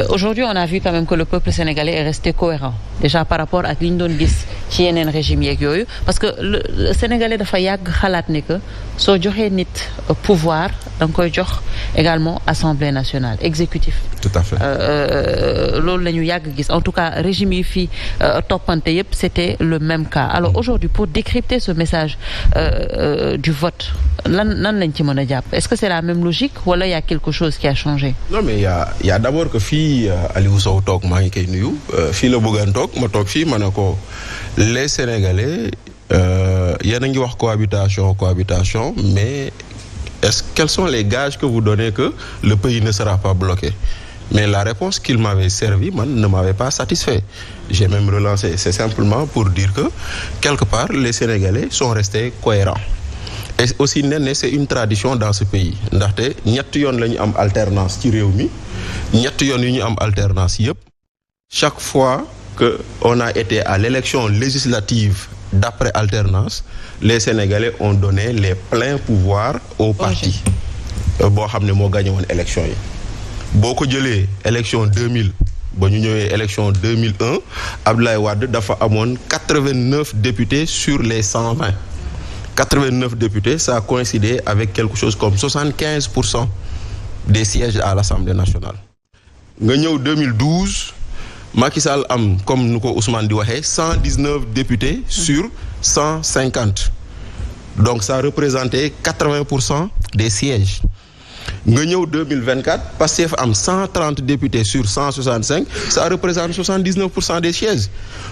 Aujourd'hui on a vu quand même que le peuple sénégalais est resté cohérent déjà par rapport ak li ñu doon gis ci yeneen régime yeeg yooyu parce que le sénégalais dafa yàgg xalaat ne que soo joxee nit pouvoir da nga koy jox également assemblée nationale exécutif. Tout à fait. Loolu la ñu yàgg gis en tout cas régime yi fii toppante yëpp c'était le même cas alors aujourd'hui pour décrypter ce message du vote lan lañ ci mën a jàpp est-ce que c'est la même logique wala y a quelque chose qui a changé. Non mais y a d'abord que fii Aliou Sow toog maa ngi koy nuyu fii la bëggoon toog ma toog fii ma ne ko les Sénégalais yéen a ngi wax cohabitation mais quels sont les gages que vous donnez que le pays ne sera pas bloqué? Mais la réponse qu'il m'avait servi ne m'avait pas satisfait. J'ai même relancé. C'est simplement pour dire que quelque part les Sénégalais sont restés cohérents. Et aussi c'est une tradition dans ce pays ndaxte ñetti yoon la ñu am alternance ci réew mi ñetti yoon yu ñu am alternance yëpp chaque fois que on a été à l'élection législative d'après alternance les Sénégalais ont donné les pleins pouvoirs au parti boo xam ne moo gagné woon élection yi boo ko jëlee élection 2000 ba ñu ñëwee élection 2001 Abdoulaye Wade dafa amoon 89 députés sur les 120 89 députés, ça a coïncidé avec quelque chose comme 75% des sièges à l'Assemblée nationale. Nga ñëw 2012 Macky Sall am comme nu ko Ousmane di waxee 119 députés sur 150. Donc ça représentait 80% des sièges. Nga ñëw 2024 Pastef am 130 députés sur 165 ça représente 79% des sièges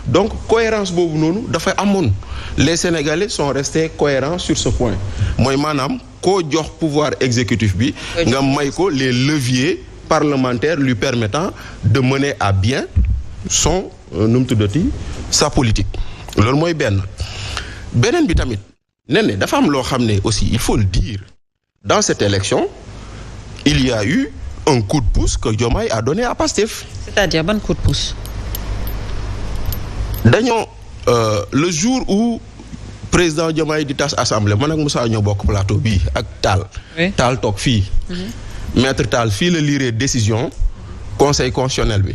donc cohérence boobu noonu dafay amoon les Sénégalais sont restés cohérents sur ce point mooy maanaam koo jox pouvoir exécutif bi nga may ko les leviers parlementaires lui permettant de mener à bien son nu mu tuddati sa politique loolu mooy beneen bi tamit ne dafa am loo xam ne aussi il faut le dire dans cette élection il y a eu un coup de pouce que Diomaye a donné à Pastef. C'est-à-dire ban coup de pouce. dañoo le jour où président Diomaye di tas assemblée man ak Moussa ñoo bokk plateau bii ak Tall. Tall toog fii. maître Tall fii la lire décision conseil constitutionnel bi.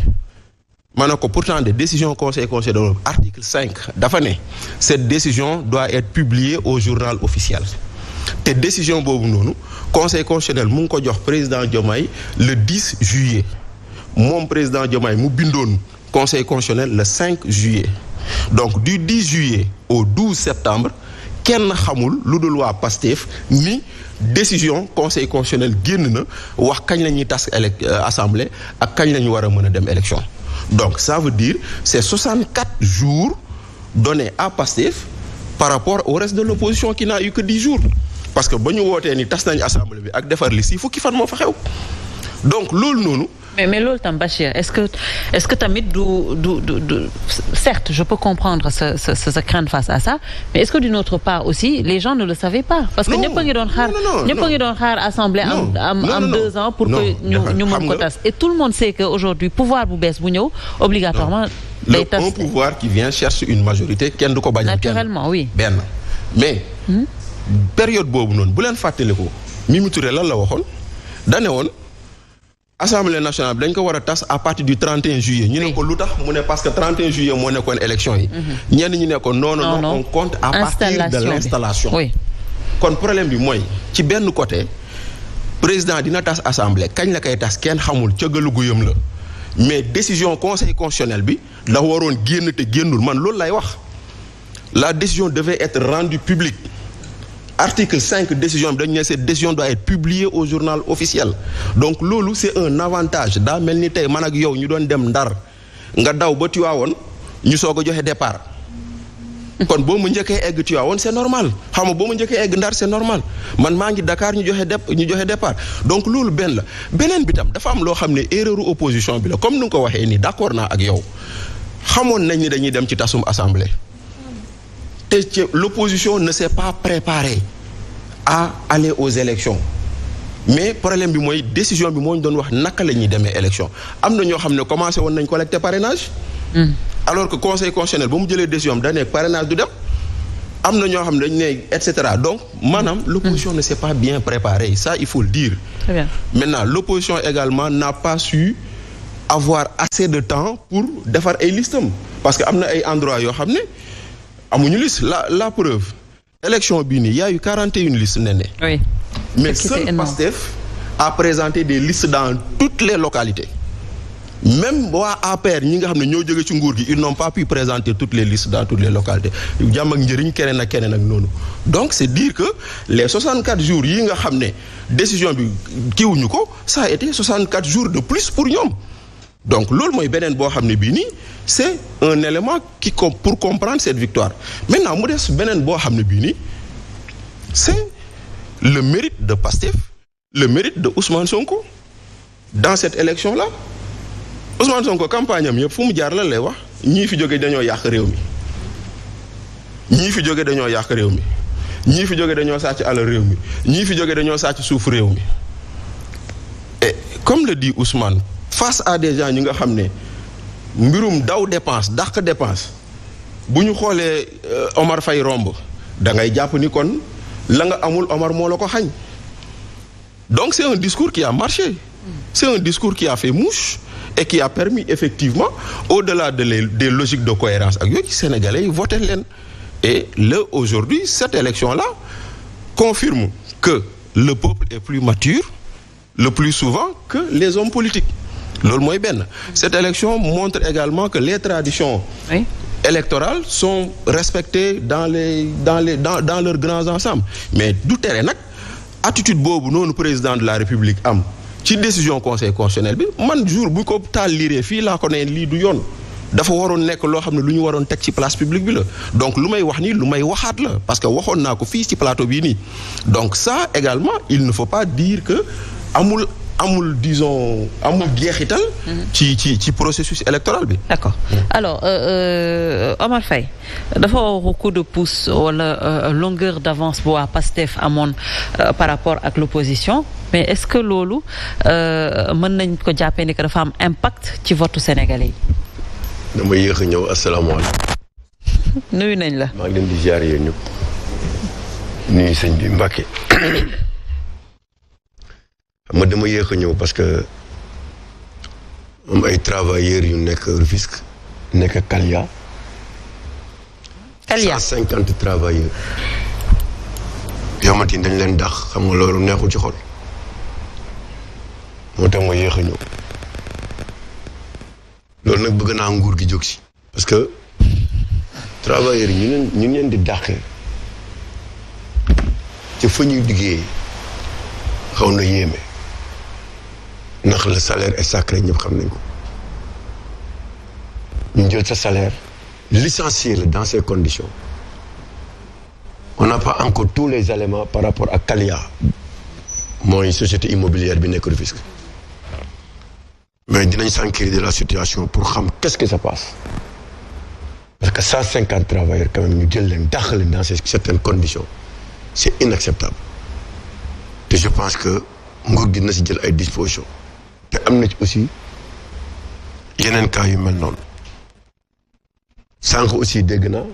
ma ne ko pourtant des décisions conseil constitutionnel article 5 dafa ne cette décision doit être publiée au journal officiel. te décision boobu noonu conseil constitutionnel mu ngi ko jox président Diomaye le 10 juillet moom président Diomaye mu bindoon conseil constitutionnel le 5 juillet donc du 10 juillet au 12 septembre kenn xamul lu dul waa Pastef ni décision conseil constitutionnel génn na wax kañ la ñuy tas assemblée ak kañ la ñu war a mën a dem élection donc ça veut dire c'est 64 jours donnés à Pastef par rapport au reste de l'opposition qui n'a eu que 10 jours parce que ba ñu wootee ni tas nañu assemblée bi ak defar li si fukki fan moo fa xew donc loolu noonu. mais loolu tam Bachir est-ce que tamit du certes je peux comprendre sa crainte face à ça mais est-ce que d'une autre part aussi les gens ne le savaient pas. parce que ñëpp a ngi doon xaar assemblée am 2 ans pour que ñu mën ko tas et tout le monde sait que aujourd'hui pouvoir bu bees bu ñëw obligatoirement. day tas un pouvoir qui vient chercher une majorité kenn du ko bañ a. naturellement oui benn mais. période boobu noonu bu leen fàttaliku Mimi Touré lan la waxoon da ne woon assemblée nationale bi dañ ko war a tas à partir du 31 juillet. ñu ne ko lu tax mu ne parce que 31 juillet moo nekkoon élection yi. ñenn ñi ne ko non on compte à partir de l'installation. oui kon problème bi mooy ci benn côté président dina tas assemblée kañ la koy tas kenn xamul cëggalu guyam la mais décision conseil constitutionnel bi da waroon génn te génnul man loolu lay wax la décision devait être rendue publique. Article 5 décision bi dañu ne cette décision doit être publiée au journal officiel donc loolu c'est un avantage daa mel ni tey man ak yow ñu doon dem Ndar nga daw ba Tivaouane ñu soog a joxe départ kon boo ma njëkkee egg Tivaouane c'est normal xam nga boo ma njëkkee egg Ndar c'est normal man maa ngi Dakar ñu joxe départ donc loolu beneen bi tam dafa am loo xam ne erreur opposition bi la comme ni nga ko waxee nii d'accord naa ak yow xamoon nañ ni dañuy dem ci tasum assemblée. te l'opposition ne s'est pas préparée à aller aux élections mais problème bi mooy décision bi moo ñu doon wax naka la ñuy demee élection am na ñoo xam ne commencé woon nañ collecter parrainage. alors que conseil constitutionnel ba mu jëlee décision am da ne parrainage du dem am na ñoo xam ne dañ ne et cetera donc maanaam l'opposition ne s'est pas bien préparée ça il faut le dire. Très bien. Maintenant l'opposition également n'a pas su avoir assez de temps pour defar ay listam parce que am na ay endroits yoo xam ne amuñu liste la preuve élection bii nii y a eu 41 listes Néné. Oui. Mais seul Pastef a présenté des listes dans toutes les localités. Même waa APR ñi nga xam ne ñoo jóge ci nguur gi ils n'ont pas pu présenter toutes les listes dans toutes les localités jàmm ak njëriñ keneen ak noonu donc c'est dire que les 64 jours yi nga xam ne décision bi kiiwuñu ko ça a été 64 jours de plus pour ñoom donc loolu mooy beneen boo xam ne bii nii c'est un élément pour comprendre cette victoire maintenant mu des beneen boo xam ne bii nii c'est le mérite de Pastef le mérite de Ousmane Sonko dans cette élection-là Ousmane Sonko campagne am yëpp fu mu jaar lan lay wax ñii fi jóge dañoo yàq réew mi ñii fi jóge dañoo yàq réew mi ñii fi jóge dañoo sàcc alal réew mi ñii fi jóge dañoo sàcc suuf réew mi et comme le dit Ousmane face à des gens ñi nga xam ne mbirum daw dépense dàq dépense bu ñu xoolee Omar Faye romb da ngay jàpp ni kon la nga amul Omar moo la ko xañ donc c'est un discours qui a marché c'est un discours qui a fait mouche et qui a permis effectivement au-delà des logiques de cohérence ak yooyu Sénégalais yi voté leen et là aujourd'hui cette élection-là confirme que le peuple est plus mature le plus souvent que les hommes politiques loolu mooy benn cette élection montre également que les traditions électorales sont respectées dans leurs grands ensembles mais du tere nag attitude boobu noonu président de la République am ci décision conseil constitutionnel bi man jour bu ko taal liiree fii laa ko ne lii du yoon dafa waroon nekk loo xam ne lu ñu waroon teg ci place publique bi la donc lu may wax nii lu may waxaat la parce que waxoon naa ko fii ci plateau bii nii donc ça également il ne faut pas dire que amul disons amul jeexital ci processus électoral bi. D'accord. Alors Omar Faye dafa wax coup de pouce wala longueur d'avance bu waa Pastef amoon par rapport ak l'opposition mais est-ce que loolu mën nañ ko jàppee ni que dafa am impact ci votu sénégalais yi. dama yéex a ñëw asalaamaaleykum. nuyu nañ la. maa ngi leen di ziar yéen ñëpp. nuyu sëñ bi Mbacke. ma dama yéex a ñëw parce que am ay travailleurs yu nekk Rufisque nekk Kalia. 150 travailleurs. yoo xamante ni dañ leen dax xam nga loolu neexul ci xol. moo tax ma yéex a ñëw. loolu nag bëgg naa nguur gi jóg si. parce que travailleurs yi ñu leen di dàqee ci fa ñuy liggéeyee xaw na yéeme. ndax le salaire est sacré ñëpp xam nañ ko ñu jël sa salaire licencié la dans ces conditions on n'a pas encore tous les éléments par rapport à Kalia mooy société immobilière bi nekk Rufisque mais dinañ s'enquérir de la situation pour xam qu'est-ce qui se passe parce que 150 travailleurs quand même ñu jël leen dàq leen dans certaines conditions c'est inacceptable te je pense que nguur gi dina si jël ay dispositions te am na ci aussi yeneen cas yu mel noonu sànq aussi dégg naa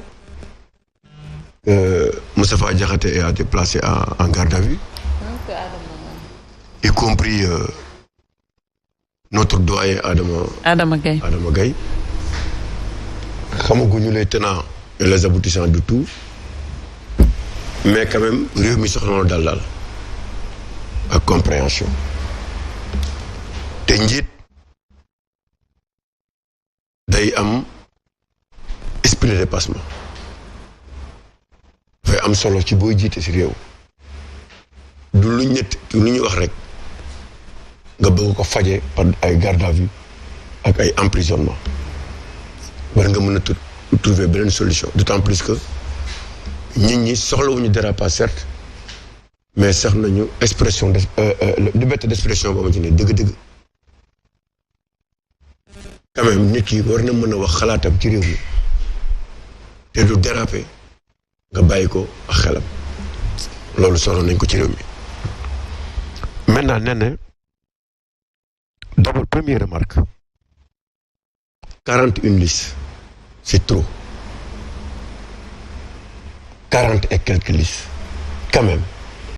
Moustapha Diakhaté a été placé en garde à vue y compris notre doyen Adama Gaye xamaguñu les tenants et les aboutissants du tout mais quand même réew mi soxla na daal ak compréhension te njiit day am esprit de dépassement dafay am solo ci booy jiite ci réew du lu ñu wax rek nga bëgg ko faje par ay garde à vue ak ay emprisonnement war nga mën a trouver beneen solution d'autant plus que nit ñi soxlawuñu dérapage certes mais sax nañu expression de liberté d'expression boobu ci ne dëgg-dëgg quand même nit ki war na mën a wax xalaatam ci réew mi te du déraper nga bàyyi ko ak xelam loolu soxla nañ ko ci réew mi. maintenant nee na d'abord première remarque 41 listes c'est trop 40 et quelques listes quand même.